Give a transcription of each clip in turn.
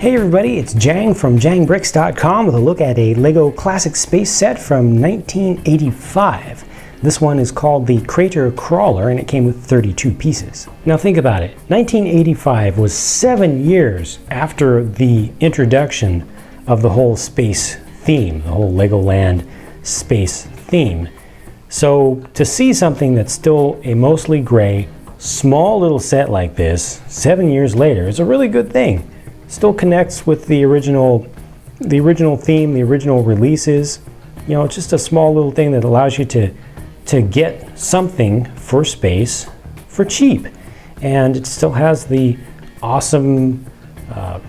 Hey everybody, it's Jang from JangBricks.com with a look at a LEGO Classic Space set from 1985. This one is called the Crater Crawler and it came with 32 pieces. Now think about it, 1985 was 7 years after the introduction of the whole space theme, the whole Legoland space theme. So to see something that's still a mostly gray, small little set like this 7 years later is a really good thing. Still connects with the original theme, the original releases. You know, it's just a small little thing that allows you to get something for space for cheap. And it still has the awesome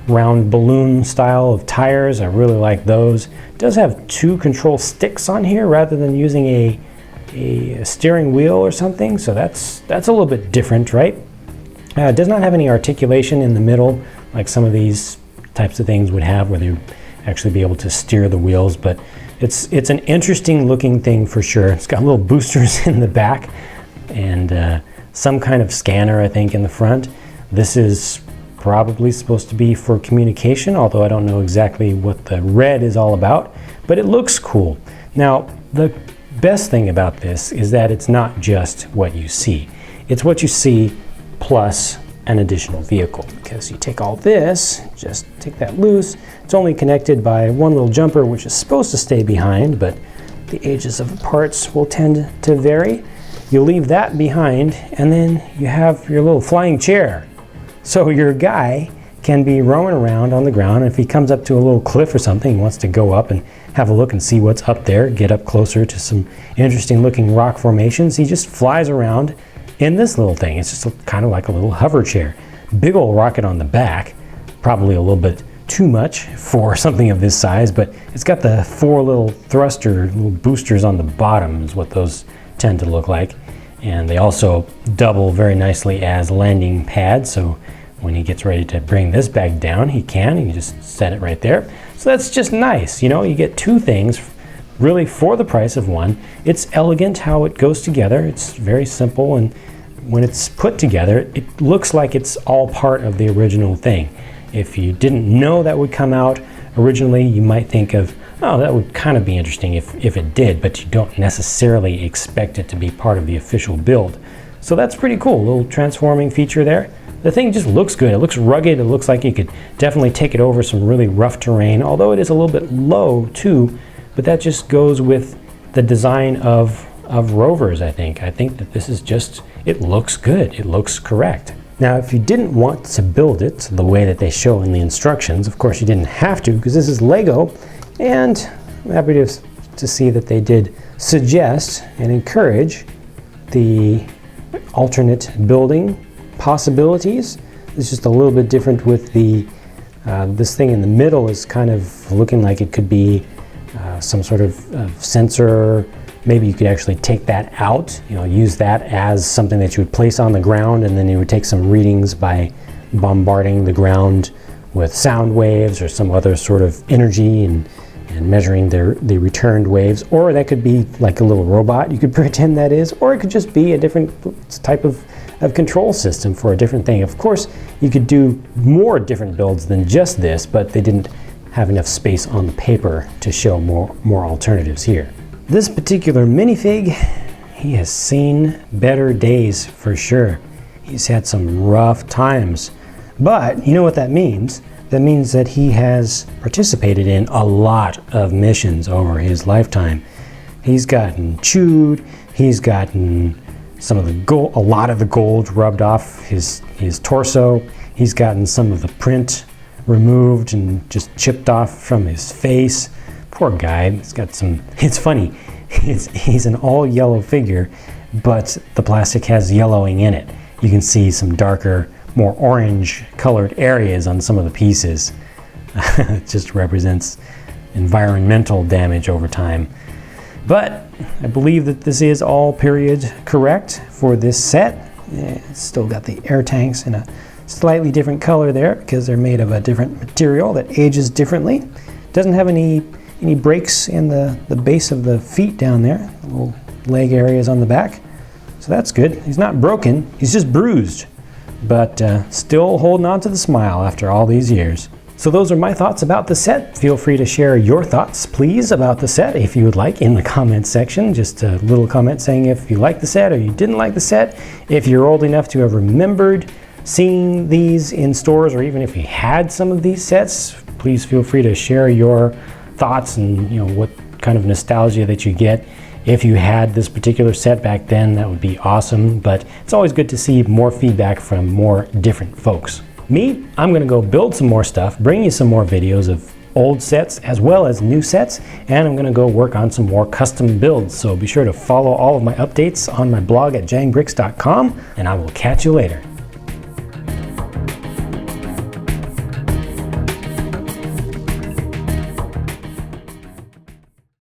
round balloon style of tires. I really like those. It does have 2 control sticks on here rather than using a steering wheel or something, so that's a little bit different, right? It does not have any articulation in the middle like some of these types of things would have, where you actually be able to steer the wheels, but it's an interesting looking thing for sure. It's got little boosters in the back and some kind of scanner, I think, in the front. This is probably supposed to be for communication, although I don't know exactly what the red is all about, but it looks cool. Now, the best thing about this is that it's not just what you see. It's what you see plus an additional vehicle, because you take all this, just take that loose. It's only connected by one little jumper which is supposed to stay behind, but the ages of the parts will tend to vary. You leave that behind and then you have your little flying chair. So your guy can be roaming around on the ground, and if he comes up to a little cliff or something, he wants to go up and have a look and see what's up there, get up closer to some interesting looking rock formations, he just flies around in this little thing. It's just kind of like a little hover chair. Big old rocket on the back, probably a little bit too much for something of this size, but it's got the 4 little little boosters on the bottom is what those tend to look like. And they also double very nicely as landing pads, so when he gets ready to bring this bag down, he can just set it right there. So that's just nice, you know, you get 2 things really for the price of one. It's elegant how it goes together. It's very simple, and when it's put together, it looks like it's all part of the original thing. If you didn't know that would come out originally, you might think of, oh, that would kind of be interesting if it did, but you don't necessarily expect it to be part of the official build. So that's pretty cool, a little transforming feature there. The thing just looks good. It looks rugged. It looks like you could definitely take it over some really rough terrain, although it is a little bit low too, but that just goes with the design of rovers, I think. I think that this is just, it looks good. It looks correct. Now, if you didn't want to build it the way that they show in the instructions, of course you didn't have to, because this is Lego, and I'm happy to see that they did suggest and encourage the alternate building possibilities. It's just a little bit different with the this thing in the middle is kind of looking like it could be some sort of sensor. Maybe you could actually take that out, you know, use that as something that you would place on the ground, and then you would take some readings by bombarding the ground with sound waves or some other sort of energy and measuring the returned waves. Or that could be like a little robot, you could pretend that is, or it could just be a different type of control system for a different thing. Of course, you could do more different builds than just this, but they didn't have enough space on the paper to show more alternatives here. This particular minifig, he has seen better days for sure. He's had some rough times, but you know what that means? That means that he has participated in a lot of missions over his lifetime. He's gotten chewed, he's gotten some of the gold, a lot of the gold rubbed off his torso. He's gotten some of the print removed and just chipped off from his face. Poor guy. He's got some, it's funny, he's an all yellow figure, but the plastic has yellowing in it. You can see some darker, more orange colored areas on some of the pieces. It just represents environmental damage over time. But I believe that this is all period correct for this set. It's still got the air tanks in a slightly different color there because they're made of a different material that ages differently. Doesn't have any breaks in the base of the feet down there, little leg areas on the back. So that's good. He's not broken, he's just bruised, but still holding on to the smile after all these years. So those are my thoughts about the set. Feel free to share your thoughts, please, about the set if you would like in the comments section. Just a little comment saying if you like the set or you didn't like the set. If you're old enough to have remembered seeing these in stores, or even if you had some of these sets, please feel free to share your thoughts and what kind of nostalgia that you get. If you had this particular set back then, that would be awesome, but it's always good to see more feedback from more different folks. Me, I'm gonna go build some more stuff, bring you some more videos of old sets as well as new sets, and I'm gonna go work on some more custom builds. So be sure to follow all of my updates on my blog at jangbricks.com, and I will catch you later.